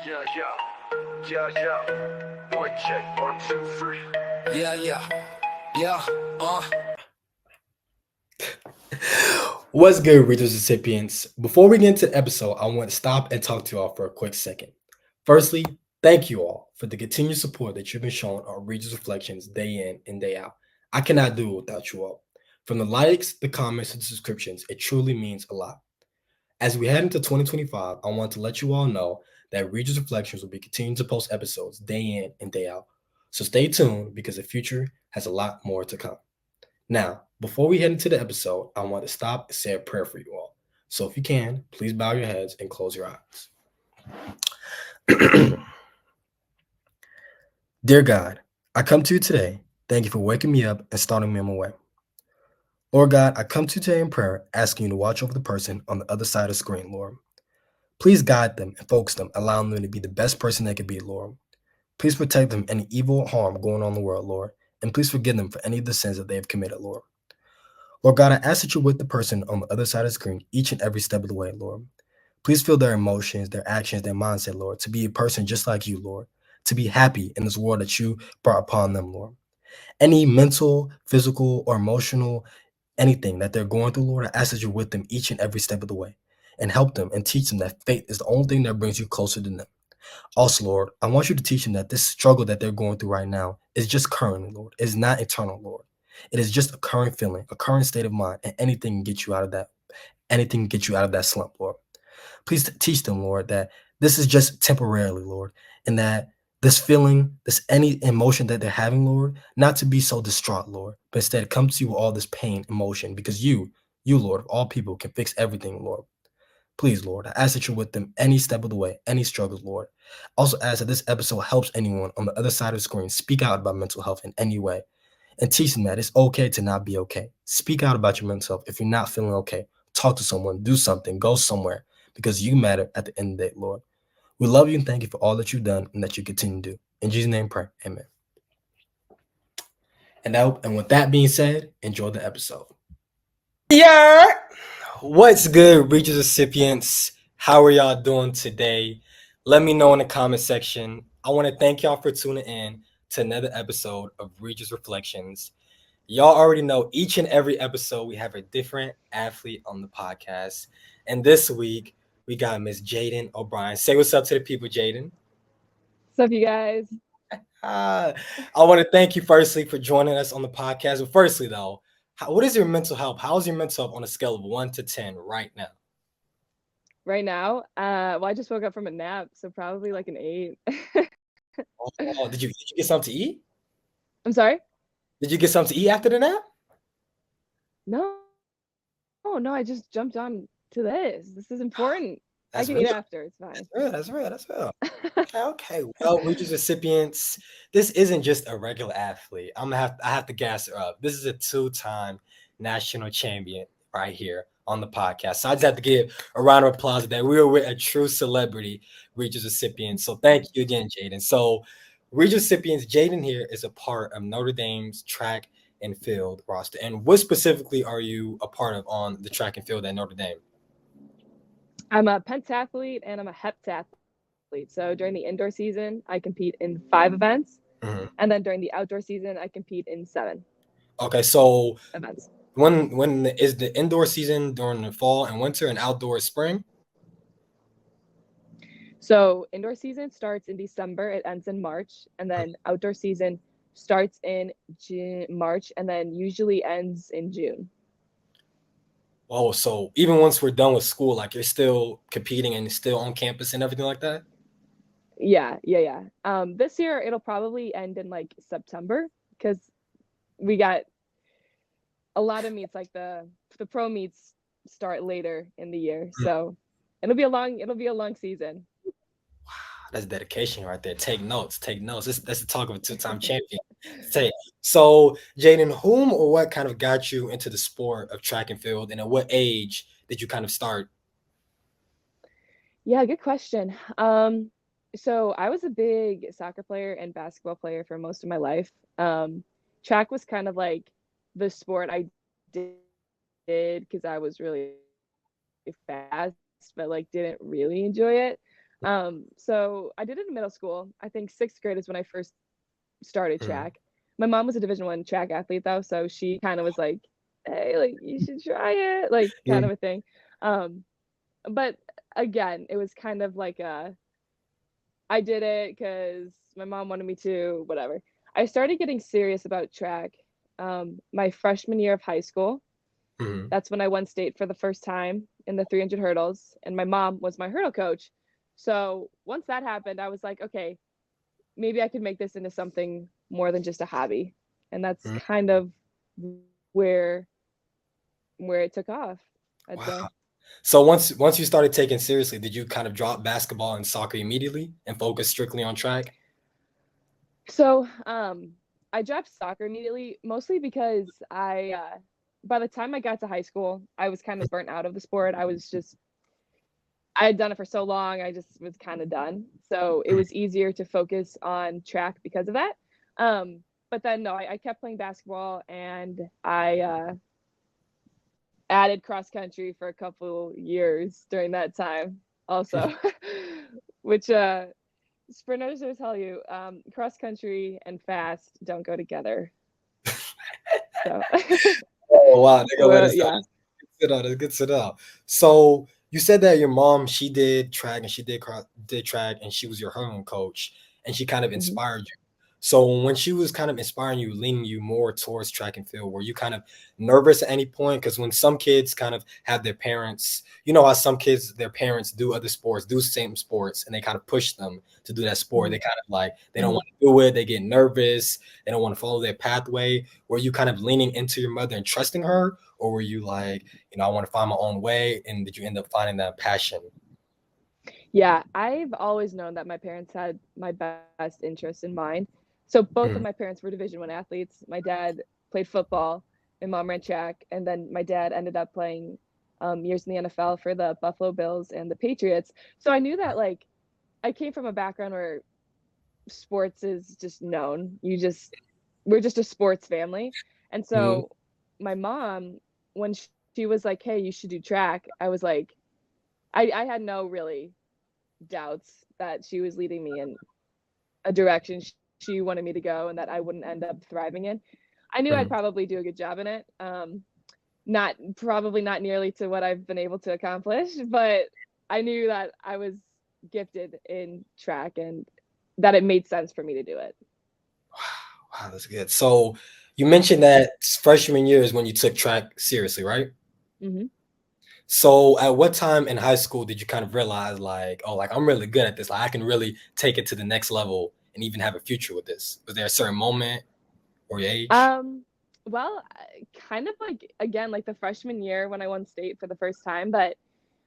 Yeah, yeah, yeah, yeah. Boy, check 1, 2, 3. Yeah. What's good, Readers recipients? Before we get into the episode, I want to stop and talk to you all for a quick second. Firstly, thank you all for the continued support that you've been showing on Readers Reflections day in and day out. I cannot do it without you all. From the likes, the comments, and the subscriptions, it truly means a lot. As we head into 2025, I want to let you all know that Readers Reflections will be continuing to post episodes day in and day out. So stay tuned because the future has a lot more to come. Now, before we head into the episode, I want to stop and say a prayer for you all. So if you can, please bow your heads and close your eyes. Dear God, I come to you today. Thank you for waking me up and starting me on my way. Lord God, I come to you today in prayer, asking you to watch over the person on the other side of the screen, Lord. Please guide them and focus them, allowing them to be the best person they could be, Lord. Please protect them from any evil or harm going on in the world, Lord. And please forgive them for any of the sins that they have committed, Lord. Lord God, I ask that you're with the person on the other side of the screen each and every step of the way, Lord. Please feel their emotions, their actions, their mindset, Lord, to be a person just like you, Lord, to be happy in this world that you brought upon them, Lord. Any mental, physical, or emotional, anything that they're going through, Lord, I ask that you're with them each and every step of the way and help them and teach them that faith is the only thing that brings you closer to them. Also, Lord, I want you to teach them that this struggle that they're going through right now is just current, Lord. It's not eternal, Lord. It is just a current feeling, a current state of mind, and anything can get you out of that. Anything can get you out of that slump, Lord. Please teach them, Lord, that this is just temporarily, Lord, and that this feeling, this any emotion that they're having, Lord, not to be so distraught, Lord, but instead come to you with all this pain, emotion, because you, Lord, of all people, can fix everything, Lord. Please, Lord, I ask that you're with them any step of the way, any struggles, Lord. Also ask that this episode helps anyone on the other side of the screen speak out about mental health in any way and teach them that it's okay to not be okay. Speak out about your mental health. If you're not feeling okay, talk to someone, do something, go somewhere because you matter at the end of the day, Lord. We love you and thank you for all that you've done and that you continue to do. In Jesus' name, pray. Amen. And with that being said, enjoy the episode. Yeah. What's good, Reachers recipients? How are y'all doing today? Let me know in the comment section. I want to thank y'all for tuning in to another episode of Reachers Reflections. Y'all already know each and every episode we have a different athlete on the podcast. And this week we got Miss Jadin O'Brien. Say what's up to the people, Jadin. What's up, you guys? I want to thank you firstly for joining us on the podcast. But firstly, though, what is your mental health? How is your mental health on a scale of 1 to 10 right now? Right now, well, I just woke up from a nap, so probably like an 8. Oh, did you get something to eat? I'm sorry? Did you get something to eat after the nap? No. Oh, no, I just jumped on to this. This is important. I That's can real. eat after. It's fine. That's real. Okay. Well, Regis recipients, this isn't just a regular athlete. I have to gas her up. This is a 2-time national champion right here on the podcast. So I just have to give a round of applause that we were with a true celebrity, Regis recipient. So thank you again, Jadin. So Regis recipients, Jadin here is a part of Notre Dame's track and field roster. And what specifically are you a part of on the track and field at Notre Dame? I'm a pentathlete and I'm a heptathlete. So during the indoor season, I compete in 5 events. Mhm. And then during the outdoor season, I compete in 7 Okay, so events. when is the indoor season during the fall and winter and outdoor spring? So indoor season starts in December, it ends in March, and then outdoor season starts in March and then usually ends in June. Oh, so even once we're done with school, like you're still competing and still on campus and everything like that? Yeah. This year it'll probably end in like September because we got a lot of meets, like the pro meets start later in the year. So it'll be a long season. That's dedication right there. Take notes. That's the talk of a 2-time champion. So, Jaden, whom or what kind of got you into the sport of track and field, and at what age did you kind of start? Yeah, good question. So I was a big soccer player and basketball player for most of my life. Track was kind of like the sport I did because I was really fast, but like didn't really enjoy it. So I did it in middle school. I think sixth grade is when I first started Mm, track. My mom was a Division I track athlete though, so she kind of was like, "Hey, like you should try it," like kind mm, of a thing. Um, but again, it was kind of like I did it because my mom wanted me to, whatever. I started getting serious about track my freshman year of high school. mm. That's when I won state for the first time in the 300 hurdles, and my mom was my hurdle coach. So once that happened, I was like, okay, maybe I could make this into something more than just a hobby. And that's Mm. kind of where it took off, I'd say. Wow. So once you started taking seriously, did you kind of drop basketball and soccer immediately and focus strictly on track? So I dropped soccer immediately, mostly because by the time I got to high school, I was kind of burnt out of the sport. I had done it for so long, I just was kind of done. So it Mm. was easier to focus on track because of that. But then no, I kept playing basketball, and I added cross country for a couple years during that time also, which sprinters will tell you cross country and fast don't go together. So Oh wow, they go way to well, start. yeah. That's good to know. That's good to know. So you said that your mom, she did track and she did track and she was your hurdling coach and she kind of Mhm. inspired you. So when she was kind of inspiring you, leaning you more towards track and field, were you kind of nervous at any point? Because when some kids kind of have their parents, you know how some kids, their parents do other sports, do same sports, and they kind of push them to do that sport. They Mhm. kind of like they don't Mhm. want to do it, they get nervous, they don't want to follow their pathway. Were you kind of leaning into your mother and trusting her, or were you like, I want to find my own way? And did you end up finding that passion? Yeah, I've always known that my parents had my best interests in mind. So both of Mhm, my parents were Division I athletes. My dad played football, my mom ran track, and then my dad ended up playing years in the NFL for the Buffalo Bills and the Patriots. So I knew that like I came from a background where sports is just known. We're just a sports family. And mhm, so my mom, when she was like, "Hey, you should do track," I was like, I had no really doubts that she was leading me in a direction she wanted me to go and that I wouldn't end up thriving in. I knew I'd mhm. probably do a good job in it. Not probably not nearly to what I've been able to accomplish, but I knew that I was gifted in track and that it made sense for me to do it. Wow, that's good. So you mentioned that freshman year is when you took track seriously, right? Hmm. So at what time in high school did you kind of realize like, oh, like I'm really good at this. Like I can really take it to the next level and even have a future with this? Was there a certain moment or your age? Um, well, kind of like again, like the freshman year when I won state for the first time, but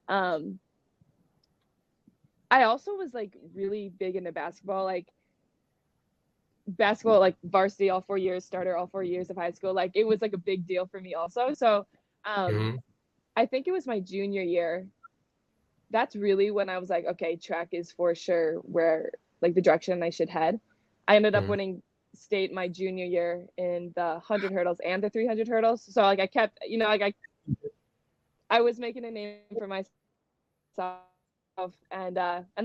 um, I also was like really big into basketball. Like basketball, like varsity all 4 years, starter all 4 years of high school. Like it was like a big deal for me also. So um, Mhm, I think it was my junior year. That's really when I was like, okay, track is for sure where like the direction I should head. I ended up mhm, winning state my junior year in the 100 hurdles and the 300 hurdles. So like I kept, like I was making a name for myself, and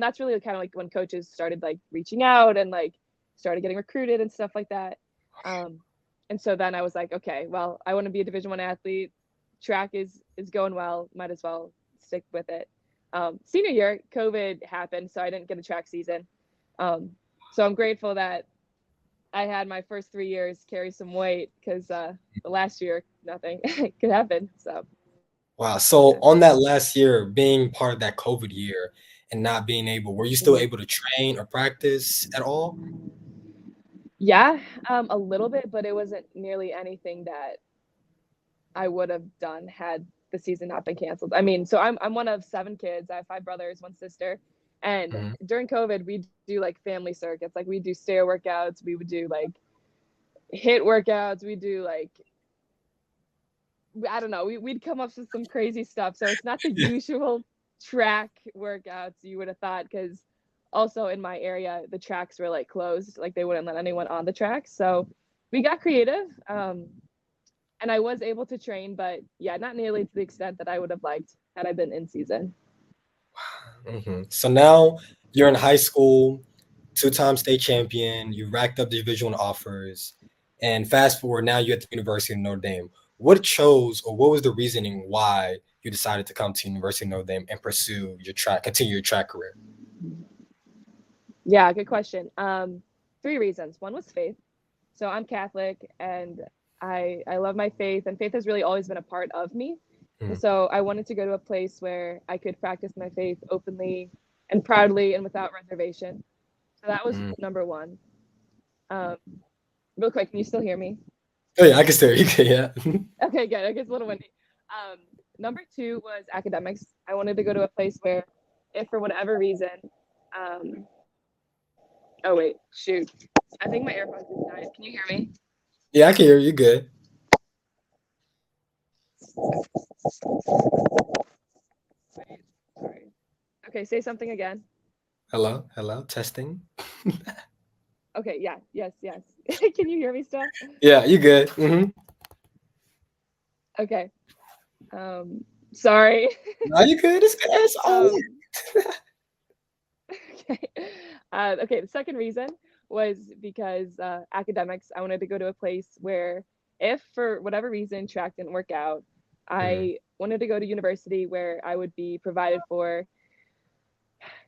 that's really kind of like when coaches started like reaching out and like started getting recruited and stuff like that. Um, and so then I was like, okay, well, I want to be a Division I athlete. Track is going well. Might as well stick with it. Senior year, COVID happened, so I didn't get a track season. Um, so I'm grateful that I had my first 3 years carry some weight because the last year nothing could happen. So wow. So yeah. on that last year, being part of that COVID year and not being able, were you still Mhm. able to train or practice at all? Yeah, a little bit, but it wasn't nearly anything that I would have done had the season not been canceled. I mean, so I'm one of 7 kids. I have 5 brothers, 1 sister, and Mhm, during COVID, we do like family circuits. Like we do stair workouts, we would do like hit workouts, we do like I don't know, we'd come up with some crazy stuff. So it's not the usual track workouts you would have thought because also in my area the tracks were like closed, like they wouldn't let anyone on the tracks. So we got creative. And I was able to train, but yeah, not nearly to the extent that I would have liked had I been in season. So now you're in high school, two-time state champion. You racked up division offers, and fast forward now you're at the University of Notre Dame. What chose, or what was the reasoning why you decided to come to University of Notre Dame and pursue your track, continue your track career? Yeah, good question. Three reasons. One was faith. So I'm Catholic and I love my faith, and faith has really always been a part of me. And Mm, so I wanted to go to a place where I could practice my faith openly and proudly and without reservation. So that was mm. number one. Um, real quick, can you still hear me? Oh yeah, I can still, you can, yeah. Okay, good. Okay, it's a little windy. Um, number two was academics. I wanted to go to a place where, if for whatever reason, um, oh wait, shoot, I think my AirPods just died. Can you hear me? Yeah, I can hear you good. Wait, sorry. Okay, say something again. Hello, hello, testing. Okay, yeah, yes, yes. Can you hear me still? Yeah, you good. Okay. Sorry. No, you good. It's all. um, okay. Okay, the second reason was because academics. I wanted to go to a place where, if for whatever reason track didn't work out, Mhm. I wanted to go to university where I would be provided for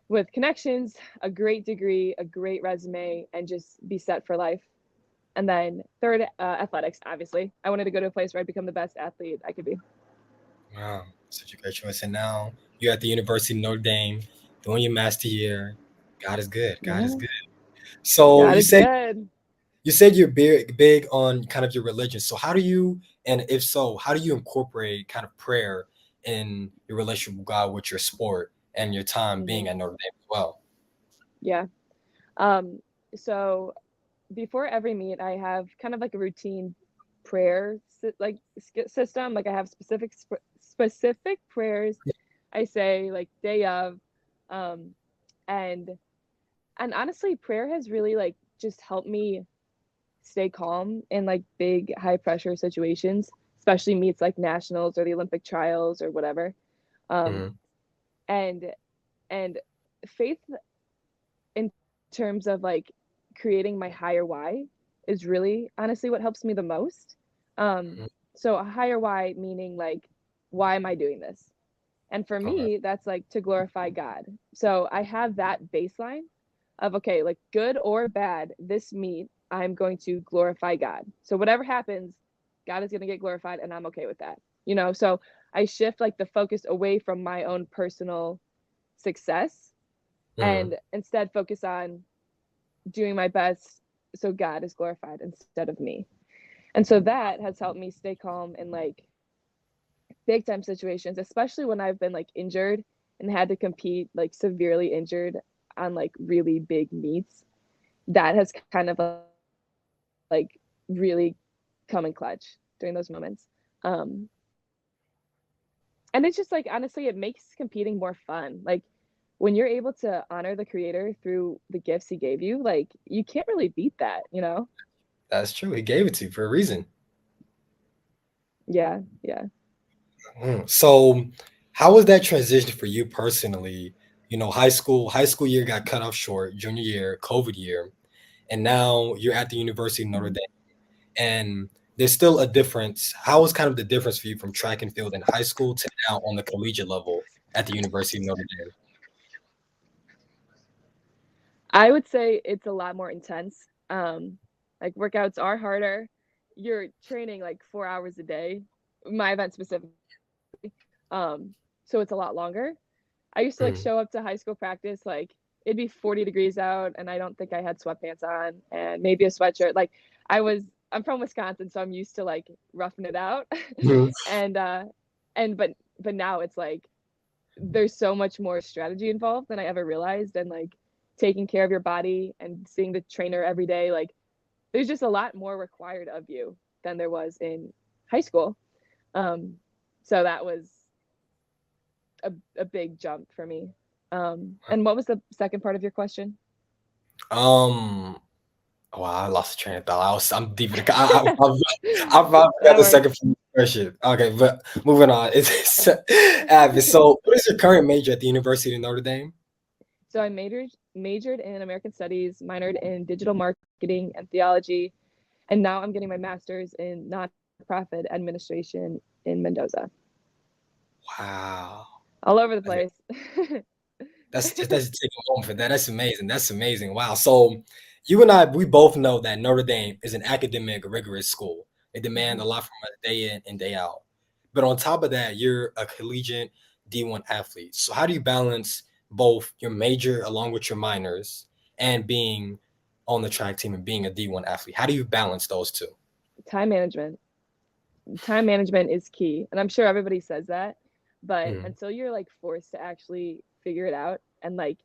with connections, a great degree, a great resume, and just be set for life. And then third, athletics. Obviously, I wanted to go to a place where I'd become the best athlete I could be. Wow, such a great choice. And now you're at the University of Notre Dame doing your master year. God is good. God is Yeah, good. So God is good. you said you're big on kind of your religion. So how do you, and if so, how do you incorporate kind of prayer in your relationship with God with your sport and your time being Hmm. at Notre Dame as well? Yeah. Um, so before every meet, I have kind of like a routine prayer system. Like I have specific prayers I say like day of, um, and and honestly, prayer has really like just helped me stay calm in like big high pressure situations, especially meets like nationals or the Olympic trials or whatever. Um, Hmm. and and faith in terms of like creating my higher why is really honestly what helps me the most. Um, so a higher why meaning like, why am I doing this? And for Okay. me, that's like to glorify God. So I have that baseline of, okay, like good or bad, this meet, I'm going to glorify God. So whatever happens, God is going to get glorified and I'm okay with that. So I shift like the focus away from my own personal success Hmm. and instead focus on doing my best so God is glorified instead of me. And so that has helped me stay calm in like big time situations, especially when I've been like injured and had to compete like severely injured on like really big meets. That has kind of like really come in clutch during those moments. Um, and it's just like honestly, it makes competing more fun. Like when you're able to honor the creator through the gifts he gave you, like you can't really beat that. That's true. He gave it to you for a reason. Yeah, yeah. So, how was that transition for you personally? High school year got cut off short, junior year, COVID year, and now you're at the University of Notre Mhm. Dame, and there's still a difference. How was kind of the difference for you from track and field in high school to now on the collegiate level at the University of Notre Dame? I would say it's a lot more intense. Like workouts are harder. You're training like 4 hours a day. My event specifically. So it's a lot longer. I used to like Mm, show up to high school practice like it'd be 40 degrees out and I don't think I had sweatpants on and maybe a sweatshirt. Like I was I'm from Wisconsin, so I'm used to like roughing it out. mhm, and and but now it's like there's so much more strategy involved than I ever realized, and like taking care of your body and seeing the trainer every day, like there's just a lot more required of you than there was in high school. Um, so that was a big jump for me. And what was the second part of your question? Um, wow, I lost the train of thought. I'm deep in the. I No forgot the worries. second. question. Okay, but moving on. So what is your current major at the University of Notre Dame? So I majored in American Studies, minored in digital marketing and theology, and now I'm getting my master's in nonprofit administration in Mendoza. Wow. All over the Okay, place. that's take a moment for that. That's amazing. That's amazing. Wow. So you and I, we both know that Notre Dame is an academic, rigorous school. They demand Mhm. a lot from us day in and day out. But on top of that, you're a collegiate D1 athlete. So how do you balance both your major along with your minors and being on the track team and being a D1 athlete? How do you balance those two? Time management. Time management is key. And I'm sure everybody says that, but Mhm. until you're like forced to actually figure it out and like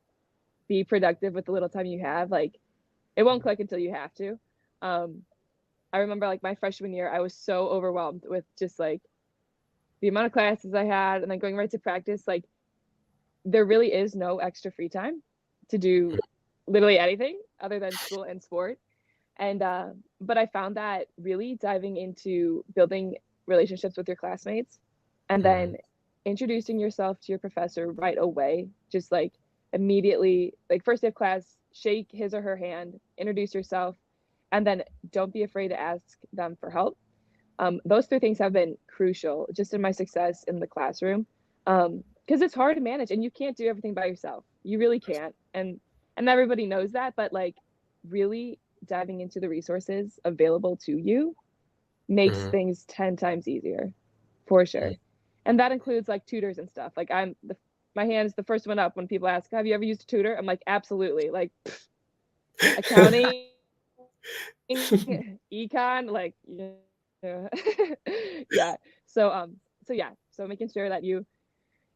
be productive with the little time you have, like it won't click until you have to. Um, I remember like my freshman year, I was so overwhelmed with just like the amount of classes I had and then going right to practice. Like there really is no extra free time to do literally anything other than school and sport. And but I found that really diving into building relationships with your classmates and Mhm. then introducing yourself to your professor right away, just like immediately, like first day of class, shake his or her hand, introduce yourself, and then don't be afraid to ask them for help. Those three things have been crucial just in my success in the classroom. Because it's hard to manage and you can't do everything by yourself. You really can't. And everybody knows that, but like really diving into the resources available to you makes Mhm. things 10 times easier for Mhm. sure. And that includes like tutors and stuff. Like my hand is the first one up when people ask, "Have you ever used a tutor?" I'm like, "Absolutely." Like accounting, econ, like yeah. Yeah. So so yeah. So making sure that you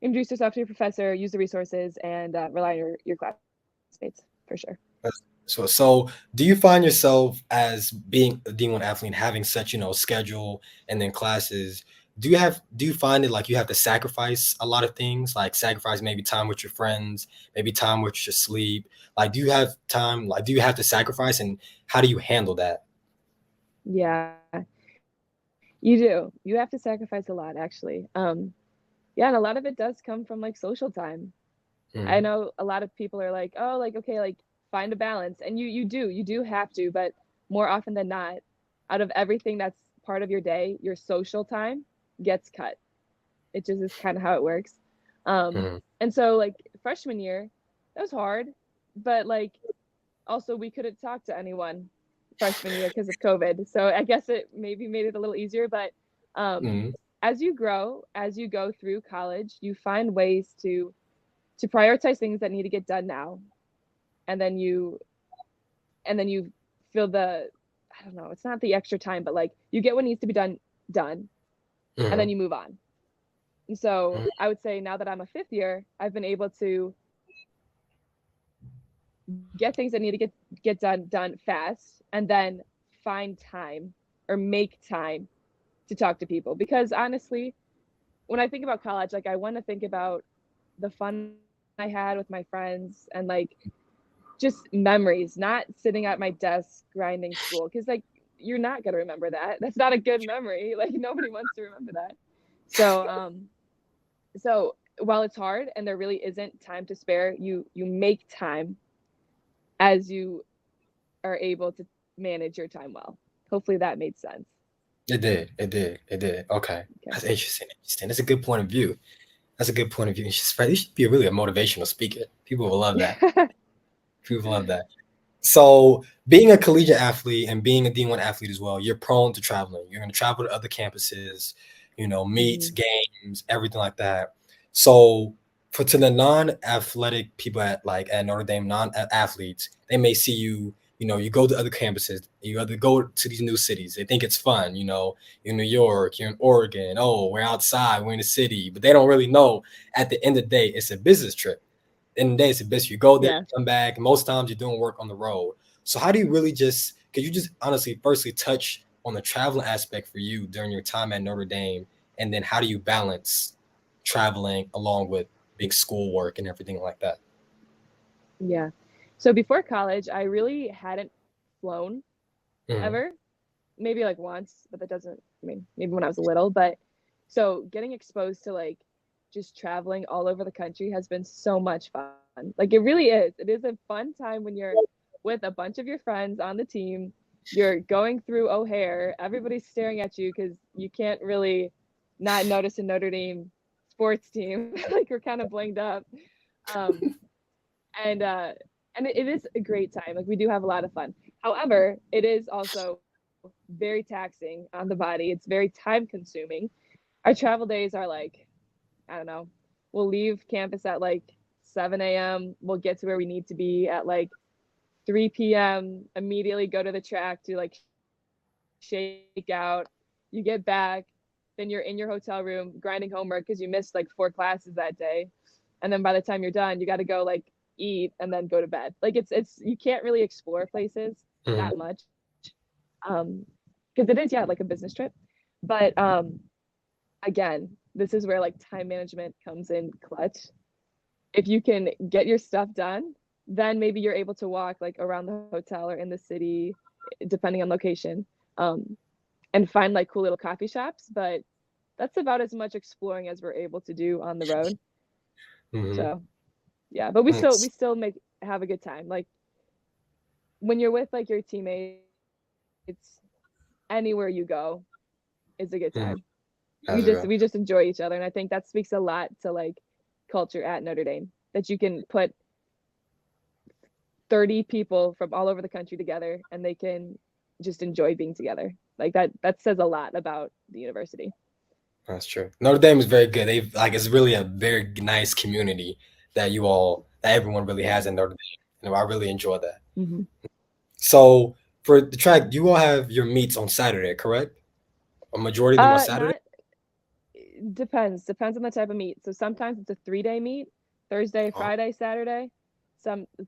introduce yourself to your professor, use the resources, and rely on your classmates for sure. So do you find yourself as being a D1 athlete and having such, schedule and then classes? Do you find it like you have to sacrifice a lot of things, like sacrifice maybe time with your friends, maybe time with your sleep? Like, do you have time? Like, do you have to sacrifice, and how do you handle that? Yeah, you do. You have to sacrifice a lot, actually. Yeah, and a lot of it does come from like social time. I Mhm. know a lot of people are like, oh, like okay, like find a balance, and you do have to, but more often than not, out of everything that's part of your day, your social time gets cut. It just is kind of how it works. Mhm. And so like freshman year, that was hard, but like also we couldn't talk to anyone freshman year because of COVID. So I guess it maybe made it a little easier, but um, Mhm. as you grow, as you go through college, you find ways to prioritize things that need to get done now, and then you feel the I don't know, it's not the extra time, but like you get what needs to be done, and then Mhm. you move on. And so Mhm. I would say now that I'm a fifth year, I've been able to get things that need to get done fast, and then find time or make time to talk to people. Because honestly, when I think about college, like I want to think about the fun I had with my friends and like just memories, not sitting at my desk grinding school. Because like you're not gonna remember that. That's not a good memory. Like nobody wants to remember that. So so while it's hard and there really isn't time to spare, you make time as you are able to manage your time well. Hopefully that made sense. It did. It did. It did. Okay, Okay. that's interesting. Interesting. That's a good point of view. That's a good point of view. You should be really a motivational speaker. People will love that. People love that. So, being a collegiate athlete and being a D1 athlete as well, you're prone to traveling. You're going to travel to other campuses, meets, Hmm. games, everything like that. So, for to the non-athletic people at Notre Dame, non-athletes, they may see you. You go to other campuses. You other go to these new cities. They think it's fun. You're in New York, you're in Oregon. Oh, we're outside, we're in the city, but they don't really know. At the end of the day, it's a business trip in the day, it's the best. You go there, Yeah. you come back. Most times you're doing work on the road. So how do you really could you just honestly firstly touch on the traveling aspect for you during your time at Notre Dame? And then how do you balance traveling along with big schoolwork and everything like that? Yeah. So before college, I really hadn't flown Mhm. ever. Maybe like once, but that doesn't mean, maybe when I was little, but so getting exposed to like just traveling all over the country has been so much fun. Like it really is. It is a fun time when you're with a bunch of your friends on the team. You're going through O'Hare. Everybody's staring at you because you can't really not notice a Notre Dame sports team. Like we're kind of blinged up. Um, and it is a great time. Like we do have a lot of fun. However, it is also very taxing on the body. It's very time consuming. Our travel days are like, I don't know, we'll leave campus at like 7 a.m. We'll get to where we need to be at like 3 p.m. Immediately go to the track to like shake out. You get back, then you're in your hotel room grinding homework because you missed like 4 classes that day. And then by the time you're done, you got to go like eat and then go to bed. Like it's you can't really explore places that much. Because it is, yeah, like a business trip. But again, this is where like time management comes in clutch. If you can get your stuff done, then maybe you're able to walk like around the hotel or in the city, depending on location, and find like cool little coffee shops. But that's about as much exploring as we're able to do on the road. Mm-hmm. So yeah, but we still have a good time. Like when you're with like your teammates, anywhere you go is a good time. We just enjoy each other, and I think that speaks a lot to like culture at Notre Dame, that you can put 30 people from all over the country together and they can just enjoy being together. Like that says a lot about the university. That's true. Notre Dame is very good. They've like it's really a very nice community that everyone really has in Notre Dame. And I really enjoy that. Mm-hmm. So for the track, you all have your meets on Saturday, correct? A majority of them on Saturday? Not depends on the type of meet. So sometimes it's a 3-day meet, Thursday, Oh. Friday, Saturday.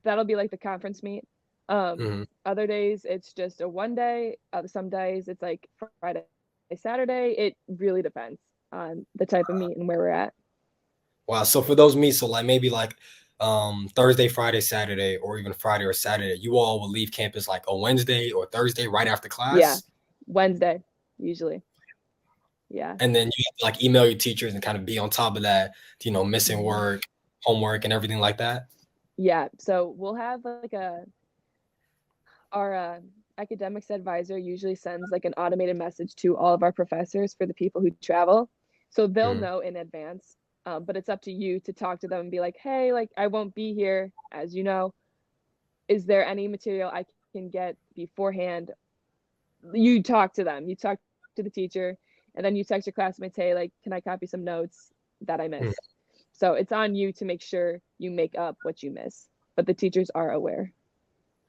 That'll be like the conference meet. Other days it's just a 1-day. Some days it's like Friday, Saturday. It really depends on the type of meet and where we're at. Wow. So for those meets, so like maybe like Thursday, Friday, Saturday, or even Friday or Saturday, you all will leave campus like on Wednesday or Thursday right after class? Yeah, Wednesday usually. Yeah. And then you have to like email your teachers and kind of be on top of that, missing work, homework, and everything like that. Yeah. So we'll have like our academics advisor usually sends like an automated message to all of our professors for the people who travel. So they'll know in advance. But it's up to you to talk to them and be like, hey, like I won't be here, as you know. Is there any material I can get beforehand? You talk to them. You talk to the teacher, and then you text your classmates, hey, like, can I copy some notes that I missed? So it's on you to make sure you make up what you miss. But the teachers are aware.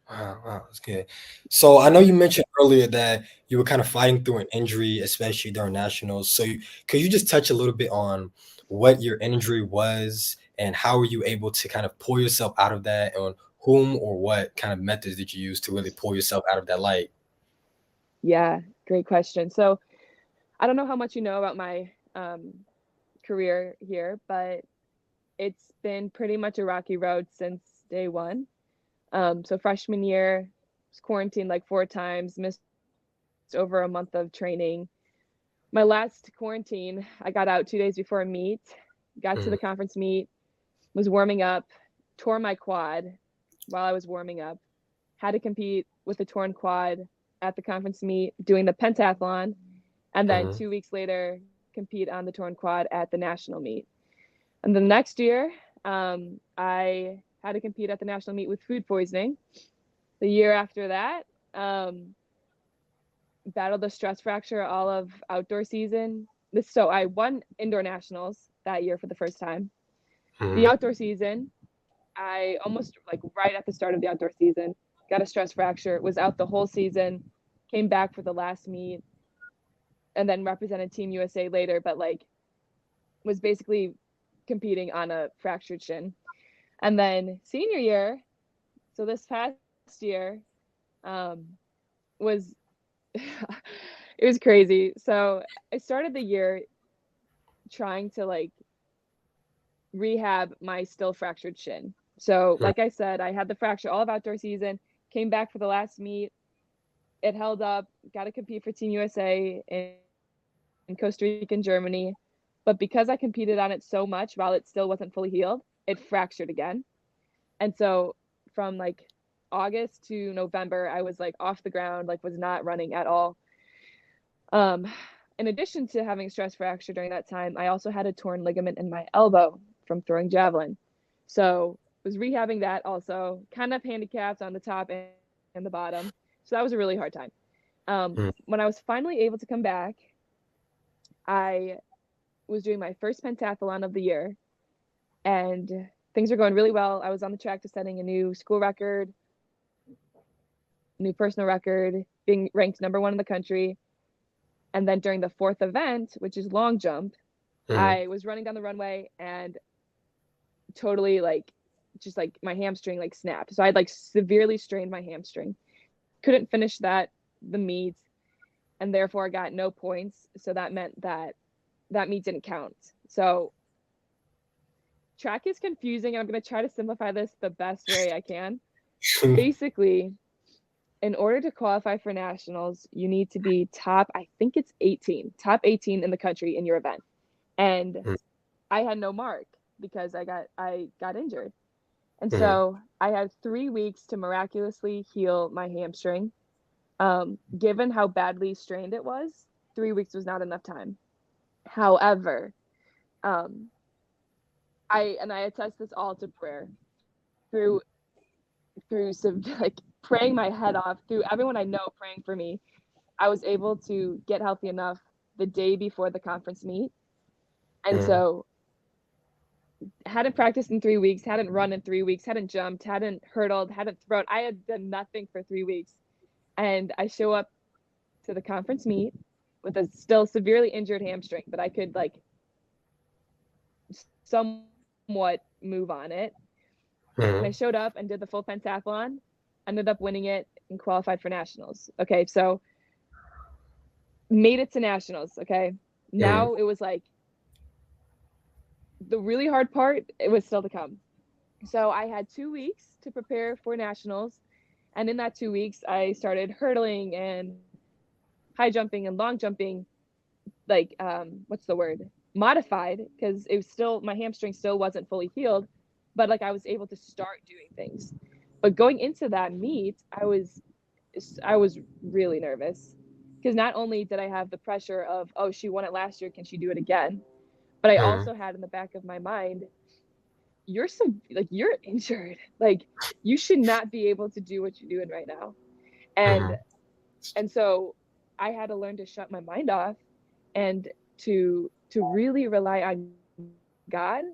Wow, that's good. So I know you mentioned earlier that you were kind of fighting through an injury, especially during nationals. So could you just touch a little bit on what your injury was and how were you able to kind of pull yourself out of that, and whom or what kind of methods did you use to really pull yourself out of that light? Yeah, great question. So I don't know how much you know about my career here, but it's been pretty much a rocky road since day one. So freshman year, was quarantined like 4 times, missed over a month of training. My last quarantine, I got out 2 days before a meet, got to the conference meet, was warming up, tore my quad while I was warming up, had to compete with a torn quad at the conference meet, doing the pentathlon, and then 2 weeks later, compete on the torn quad at the national meet. And the next year, I had to compete at the national meet with food poisoning. The year after that, battled a stress fracture all of outdoor season. So I won indoor nationals that year for the first time. The outdoor season, I almost like right at the start of the outdoor season, got a stress fracture, was out the whole season, came back for the last meet, and then represented Team USA later, but like was basically competing on a fractured shin. And then senior year, so this past year, was it was crazy. So I started the year trying to like rehab my still fractured shin. So like I said, I had the fracture all of outdoor season, came back for the last meet. It held up, got to compete for Team USA in Costa Rica and Germany. But because I competed on it so much while it still wasn't fully healed, it fractured again. And so from like August to November, I was like off the ground, like was not running at all. In addition to having a stress fracture during that time, I also had a torn ligament in my elbow from throwing javelin. So was rehabbing that also, kind of handicapped on the top and the bottom. So that was a really hard time. When I was finally able to come back, I was doing my first pentathlon of the year, and things were going really well. I was on the track to setting a new school record, new personal record, being ranked #1 in the country. And then during the fourth event, which is long jump, I was running down the runway and totally like just like my hamstring like snapped. So I'd like severely strained my hamstring. Couldn't finish the meet, and therefore I got no points. So that meant that meet didn't count. So track is confusing, and I'm going to try to simplify this the best way I can. Basically, in order to qualify for nationals, you need to be top 18 in the country in your event. And I had no mark because I got injured. And so I had 3 weeks to miraculously heal my hamstring. Given how badly strained it was, 3 weeks was not enough time. However, I attest this all to prayer. Through some like praying my head off, through everyone I know praying for me, I was able to get healthy enough the day before the conference meet. And so hadn't practiced in 3 weeks, hadn't run in 3 weeks, hadn't jumped, hadn't hurdled, hadn't thrown. I had done nothing for 3 weeks. And I show up to the conference meet with a still severely injured hamstring, but I could like somewhat move on it. And I showed up and did the full pentathlon, ended up winning it and qualified for nationals. Okay, so made it to nationals. Okay, now it was like the really hard part, it was still to come. So I had 2 weeks to prepare for nationals, and in that 2 weeks I started hurdling and high jumping and long jumping, like what's the word, modified, because it was still, my hamstring still wasn't fully healed, but like I was able to start doing things. But going into that meet, I was really nervous, because not only did I have the pressure of, oh, she won it last year, can she do it again, but I also had in the back of my mind, you're injured, like you should not be able to do what you're doing right now. And so I had to learn to shut my mind off and to really rely on God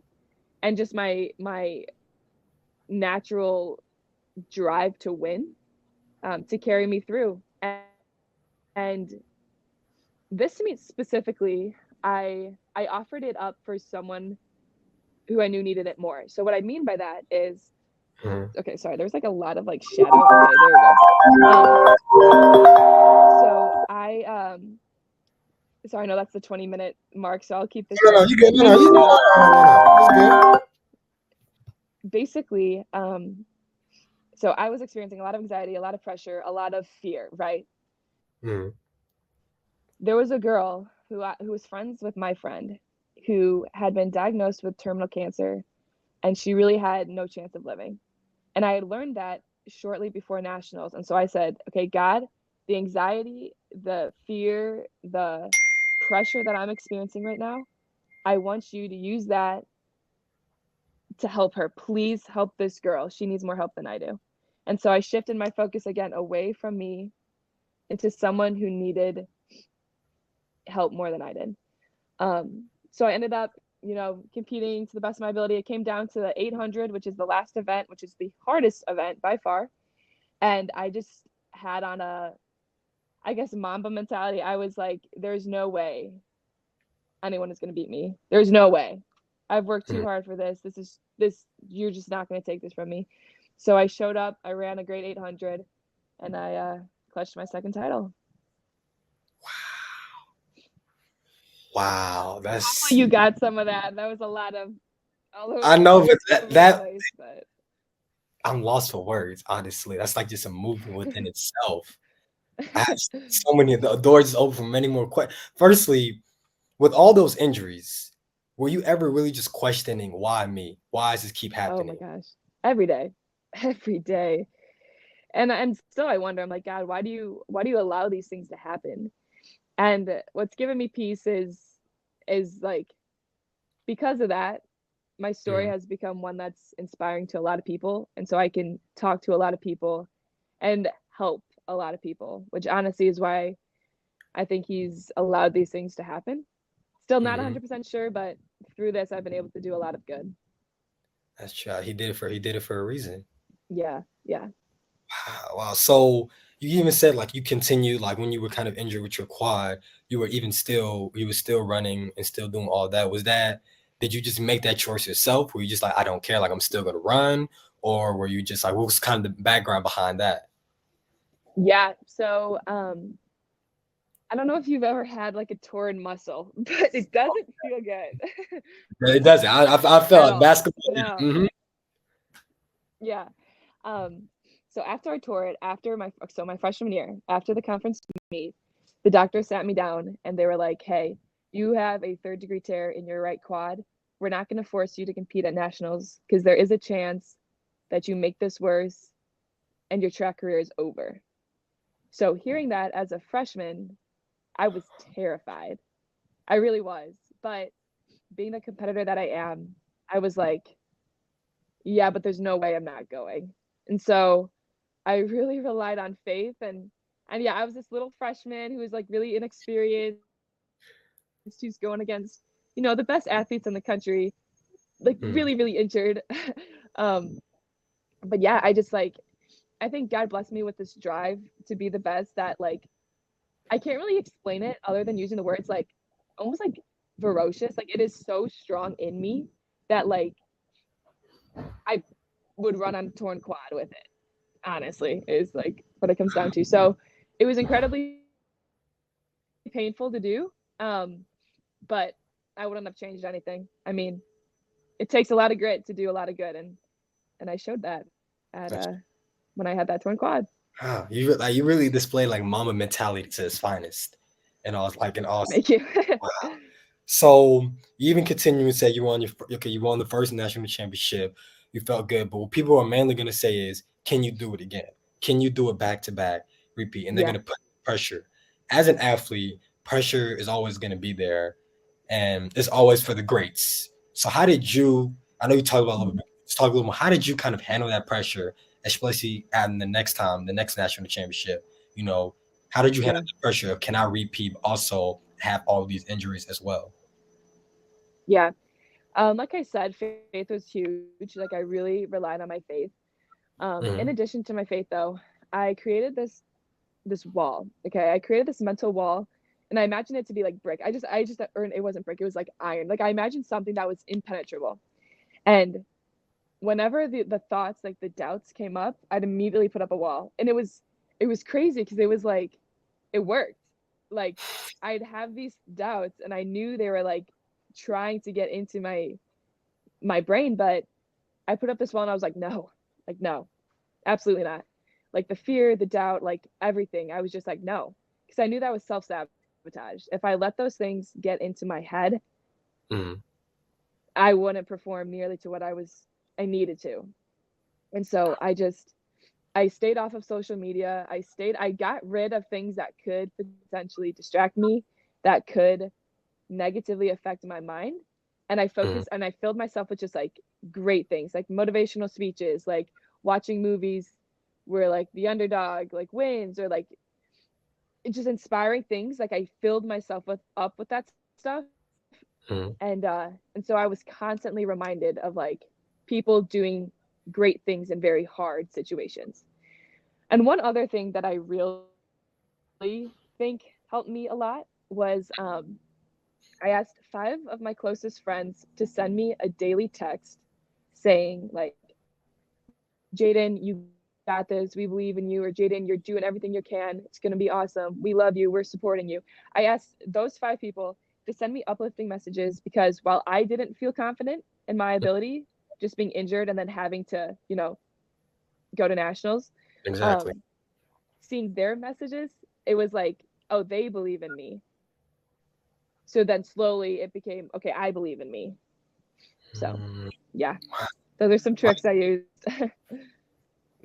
and just my natural drive to win, to carry me through. And this meet specifically, I offered it up for someone who I knew needed it more. So what I mean by that is, okay, sorry, there's like a lot of like shadow. Okay, there we go. So I know that's the 20-minute mark, so I'll keep this. No, you good. No, you good. Basically, so I was experiencing a lot of anxiety, a lot of pressure, a lot of fear, right? There was a girl who was friends with my friend who had been diagnosed with terminal cancer, and she really had no chance of living. And I had learned that shortly before nationals. And so I said, okay, God, the anxiety, the fear, the pressure that I'm experiencing right now, I want you to use that to help her. Please help this girl. She needs more help than I do. And so I shifted my focus again away from me into someone who needed help more than I did. So I ended up, competing to the best of my ability. It came down to the 800, which is the last event, which is the hardest event by far. And I just had on Mamba mentality. I was like, there's no way anyone is going to beat me. There's no way. I've worked too hard for this. You're just not going to take this from me. So I showed up, I ran a great 800, and I clutched my second title. Wow, that's. Hopefully you got some of that. That was a lot of. I know, but that I'm lost for words. Honestly, that's like just a movement within itself. I have so many of the doors open for many more questions. Firstly, with all those injuries, were you ever really just questioning why me? Why does this keep Oh my happening? gosh. Every day. Every day. And still I wonder, I'm like, God, why do you allow these things to happen? And what's given me peace is like because of that, my story Mhm. has become one that's inspiring to a lot of people. And so I can talk to a lot of people and help a lot of people, which honestly is why I think he's allowed these things to happen. Still not Mhm. 100% sure, but through this, I've been able to do a lot of good. That's true. He did it for a reason. Yeah, yeah, Wow. So you even said like you continued like when you were kind of injured with your quad, you were still running and still doing all that. Did you just make that choice yourself? Were you just like, I don't care, like I'm still gonna run? Or were you just like what was kind of the background behind that? yeah. So, I don't know if you've ever had like a torn muscle, but it doesn't feel good It doesn't. I felt at like all. basketball. Yeah. No, yeah. Um, so after I tore it, my freshman year, after the conference meet, the doctor sat me down and they were like, "Hey, you have a third-degree tear in your right quad. We're not going to force you to compete at nationals because there is a chance that you make this worse and your track career is over." So hearing that as a freshman, I was terrified. I really was. But being the competitor that I am, I was like, yeah, but there's no way I'm not going. And so I really relied on faith and yeah, I was this little freshman who was like really inexperienced, who's going against, the best athletes in the country, like Mhm. really, really injured. um, but yeah, I think God blessed me with this drive to be the best that like I can't really explain it other than using the words like almost like ferocious. Like it is so strong in me that like I would run on a torn quad with it. Honestly, is like what it comes down to. So it was incredibly painful to do, but I wouldn't have changed anything. I mean, it takes a lot of grit to do a lot of good, and I showed that at when I had that torn quad. Wow, you really display like mama mentality to its finest, and all like in all. Thank you. Wow. So you even continue and say you won you won the first national championship. You felt good, but what people are mainly going to say is, can you do it again? Can you do it back to back, repeat? And they're going Yeah, to put pressure. As an athlete, pressure is always going to be there, and it's always for the greats. So how did you? I know you talked about a little bit. Let's talk a little more. How did you kind of handle that pressure, especially at the next time, the next national championship? You know, how did you handle yeah, the pressure of can I repeat, but also have all of these injuries as well? yeah. Like I said, faith was huge. Like I really relied on my faith. In Mhm. addition to my faith, though, I created this wall. Okay, I created this mental wall, and I imagined it to be like brick. I just, or it wasn't brick. It was like iron. Like I imagined something that was impenetrable. And whenever the thoughts, like the doubts came up, I'd immediately put up a wall, and it was crazy because it was like it worked. Like I'd have these doubts, and I knew they were like trying to get into my brain, but I put up this wall, and I was like no, absolutely not. Like the fear, the doubt, like everything. I was just like, no, because I knew that was self sabotage. If I let those things get into my head, Mhm. I wouldn't perform nearly to what I needed to. And so I stayed off of social media. I got rid of things that could potentially distract me, that could negatively affect my mind. And I Mhm. focused and I filled myself with just like great things, like motivational speeches, like watching movies where like the underdog like wins or like it's just inspiring things. Like I filled myself with that stuff. Mhm. And so I was constantly reminded of like people doing great things in very hard situations. And one other thing that I really think helped me a lot was I asked 5 of my closest friends to send me a daily text saying like, Jadin, you got this. We believe in you. Or Jadin, you're doing everything you can. It's going to be awesome. We love you. We're supporting you. I asked those 5 people to send me uplifting messages because while I didn't feel confident in my ability, just being injured and then having to, go to nationals, Exactly. um, seeing their messages, it was like, oh, they believe in me. So then slowly it became, okay, I believe in me. So Mm. yeah, those are some tricks I used.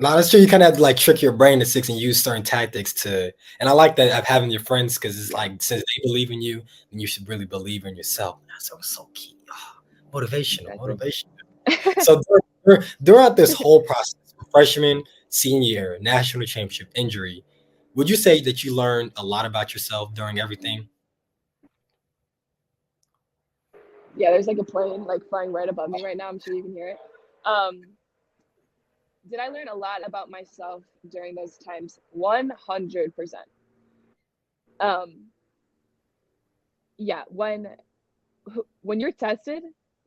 No, that's true. You kind of have to like trick your brain to six and use certain tactics to. And I like that of having your friends because it's like since they believe in you, then you should really believe in yourself. That's so key. Ah, motivational, Exactly. motivation. So throughout this whole process, freshman, senior year, national championship, injury, would you say that you learned a lot about yourself during everything? Yeah, there's like a plane like flying right above me right now. I'm sure you can hear it. Um, did I learn a lot about myself during those times? 100%. Um, yeah, when you're tested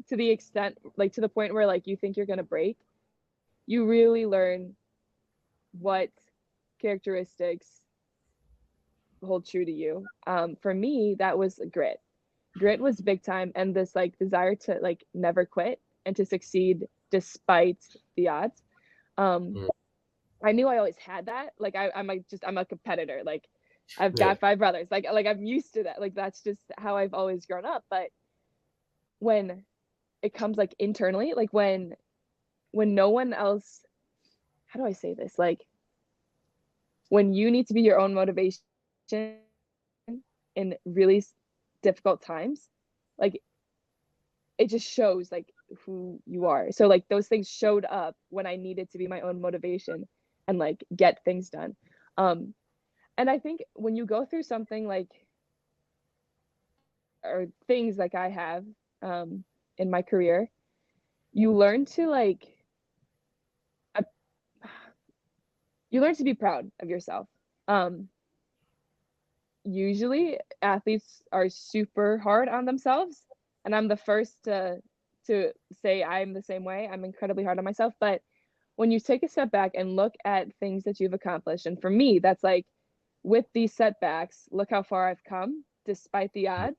to the extent, like to the point where like you think you're gonna break, you really learn what characteristics hold true to you. For me, that was grit. Grit was big time, and this like desire to like never quit and to succeed despite the odds. Um, Mm, I knew I always had that. Like I'm a competitor. Like I've yeah. got five brothers. Like I'm used to that. Like that's just how I've always grown up. But when it comes like internally, like when no one else, how do I say this? Like when you need to be your own motivation in really difficult times, like it just shows like who you are. So like those things showed up when I needed to be my own motivation and like get things done. Um, and I think when you go through something like or things like I have in my career, you learn to like uh, you learn to be proud of yourself. Um, Usually athletes are super hard on themselves, and I'm the first to say I'm the same way. I'm incredibly hard on myself, but when you take a step back and look at things that you've accomplished, and for me that's like with these setbacks, look how far I've come despite the odds.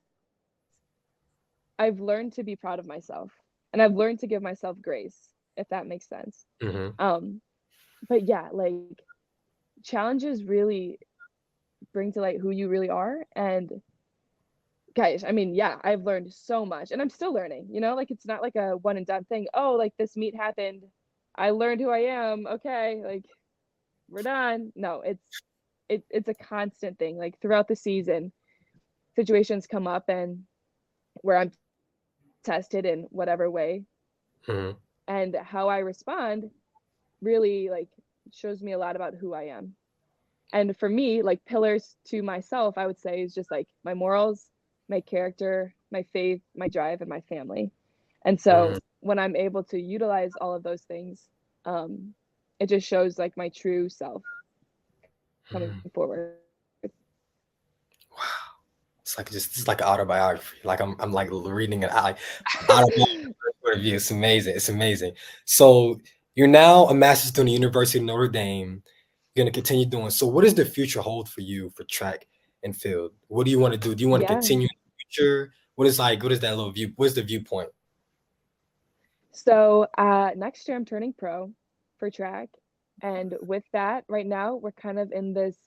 I've learned to be proud of myself, and I've learned to give myself grace, if that makes sense. Hmm. um but yeah, like challenges really bring to light who you really are. And guys, I mean, yeah, I've learned so much and I'm still learning, like it's not like a one and done thing. Oh, like this meet happened, I learned who I am, okay, like we're done. No, it's a constant thing. Like throughout the season, situations come up and where I'm tested in whatever way, Hmm. and how I respond really like shows me a lot about who I am. And for me, like pillars to myself, I would say is just like my morals, my character, my faith, my drive, and my family. And Hmm. so when I'm able to utilize all of those things, it just shows like my true self coming Hmm. forward. Wow. It's like an autobiography. Like I'm like reading it like autobiography point of view. It's amazing. It's amazing. So you're now a master's student at the University of Notre Dame. You're gonna continue doing. So what does the future hold for you for track and field? What do you want to do? Do you want to Yeah. continue in the future? What is that little view? What's the viewpoint? So next year I'm turning pro for track. And with that, right now, we're kind of in this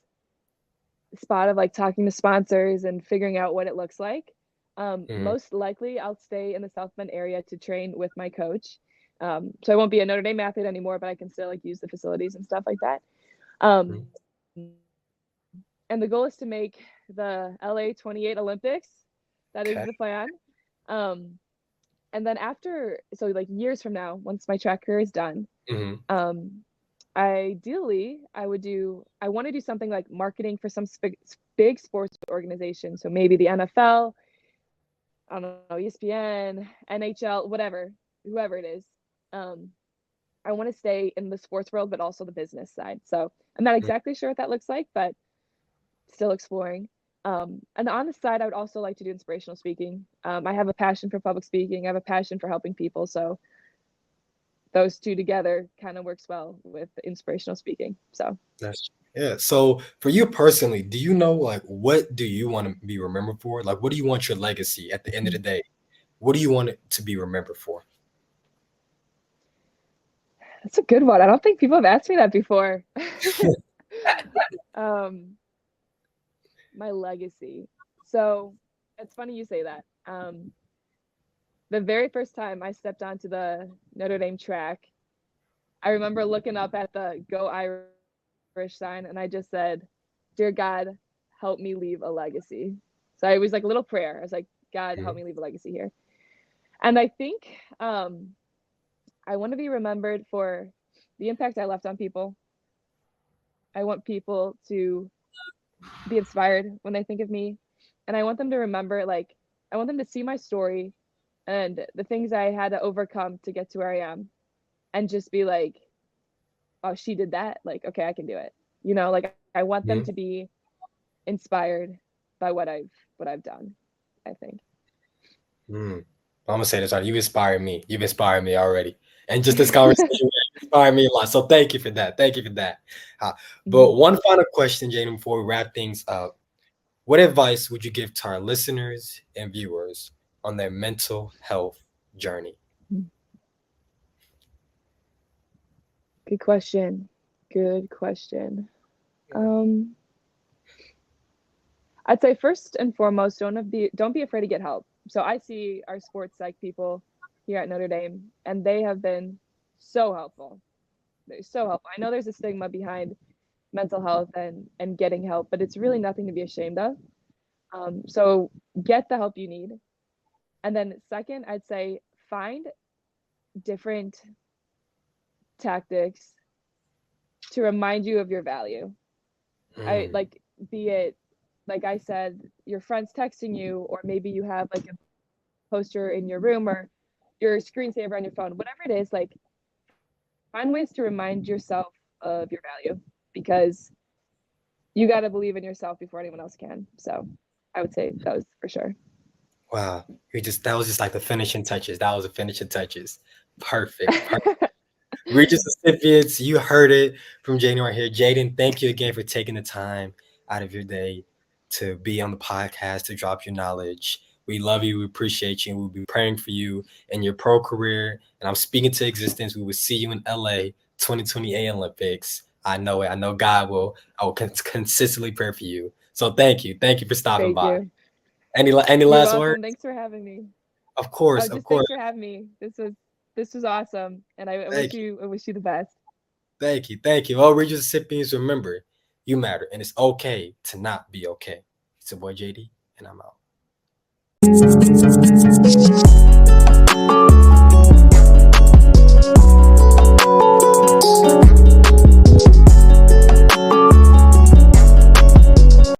spot of like talking to sponsors and figuring out what it looks like. Hmm. Most likely, I'll stay in the South Bend area to train with my coach. So I won't be a Notre Dame athlete anymore, but I can still like use the facilities and stuff like that. Um, and the goal is to make the LA 28 Olympics. That is Okay. the plan. Um, and then after, so like years from now, once my track career is done, Hmm. um, ideally I want to do something like marketing for some big sports organization. So maybe the NFL, I don't know, ESPN, NHL, whatever, whoever it is. Um, I want to stay in the sports world, but also the business side. So I'm not exactly sure what that looks like, but still exploring. And on the side, I would also like to do inspirational speaking. I have a passion for public speaking. I have a passion for helping people. So those two together kind of works well with inspirational speaking. So That's yeah. So for you personally, do you know like what do you want to be remembered for? Like what do you want your legacy at the end of the day? What do you want it to be remembered for? that's a good one. I don't think people have asked me that before. um, my legacy. So It's funny you say that. The very first time I stepped onto the Notre Dame track, I remember looking up at the Go Irish sign and I just said, "Dear God, help me leave a legacy." So it was like a little prayer. I was like, "God, help me leave a legacy here." And I think I want to be remembered for the impact I left on people. I want people to be inspired when they think of me. And I want them to remember, like, I want them to see my story and the things I had to overcome to get to where I am and just be like, oh, she did that. Like, okay, I can do it. Like I want them Mhm. to be inspired by what I've done, I think. I'm gonna say this right. You inspired me. You've inspired me already. And just this conversation inspired me a lot. So thank you for that. Thank you for that. But one final question, Jaden, before we wrap things up. What advice would you give to our listeners and viewers on their mental health journey? Good question. Good question. I'd say first and foremost, don't be afraid to get help. So I see our sports psych people here at Notre Dame, and they have been so helpful. They're so helpful. I know there's a stigma behind mental health and getting help, but it's really nothing to be ashamed of. So get the help you need. And then second, I'd say find different tactics to remind you of your value. I like be it like I said, your friends texting you, or maybe you have like a poster in your room or your screensaver on your phone, whatever it is, like find ways to remind yourself of your value because you got to believe in yourself before anyone else can. So I would say those for sure. Wow. That was just like the finishing touches. That was the finishing touches. Perfect. Perfect. Regis recipients, you heard it from Jaden right here. Jaden, thank you again for taking the time out of your day to be on the podcast, to drop your knowledge. We love you. We appreciate you. We'll be praying for you in your pro career. And I'm speaking to existence. We will see you in LA 2028 Olympics. I know it. I know God will. I will consistently pray for you. So thank you. Thank you for stopping Thank by. you. Any You're last welcome. words? Thanks for having me. Of course. Oh, Of just course. thanks for having me. This was awesome, and I Thank wish you. you the best. Thank you. Thank you. All Regis recipients, remember, you matter, and it's okay to not be okay. It's your boy JD, and I'm out.